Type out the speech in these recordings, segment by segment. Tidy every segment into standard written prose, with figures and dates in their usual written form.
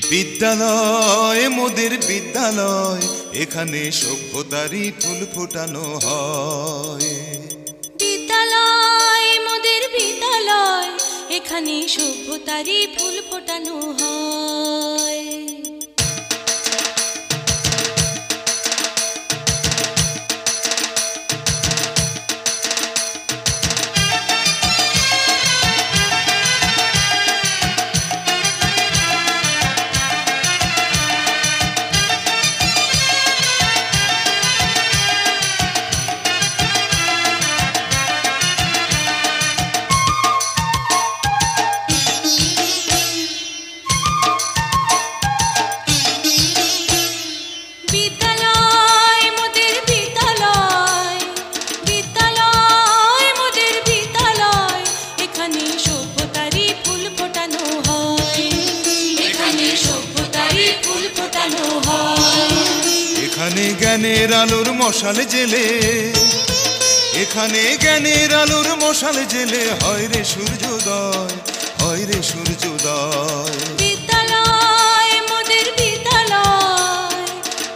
বিদ্যালয় মোদের বিদ্যালয়, এখানে সভ্যতারই ফুল ফোটানো হয়। বিদ্যালয় মোদের বিদ্যালয়, এখানে সভ্যতারই ফুল ফোটানো হয়। এখানে জ্ঞানের আলোর মশাল জেলে, এখানে জ্ঞানের আলোর মশাল জেলে হয় রে সূর্যোদয়, হয় রে সূর্যোদয়। বিদ্যালয় মোদের বিদ্যালয়,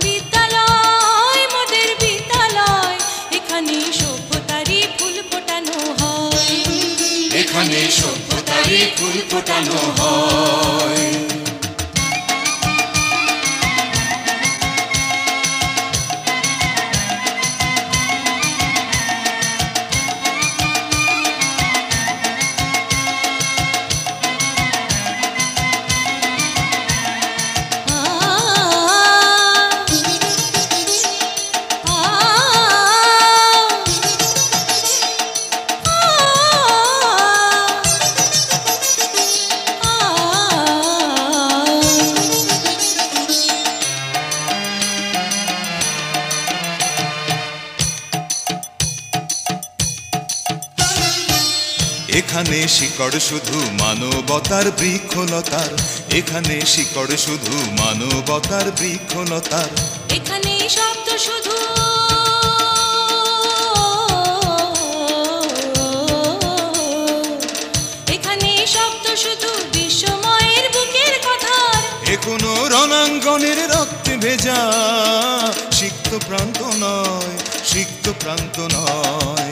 বিদ্যালয় মোদের বিদ্যালয়, এখানে সভ্যতারই ফুল ফোটানো হয়। এখানে সভ্যতারই ফুল ফোটানো হয়। এখানে শিকড় শুধু মানবতার বৃক্ষলতার, এখানে শিকড় শুধু মানবতার বৃক্ষলতার। এখানে শব্দ শুধু এখানে শব্দ শুধু বিশ্বময়ের বুকের কথার। এ কোনো রণাঙ্গনের রক্তে ভেজা সিক্ত প্রান্ত নয়, সিক্ত প্রান্ত নয়।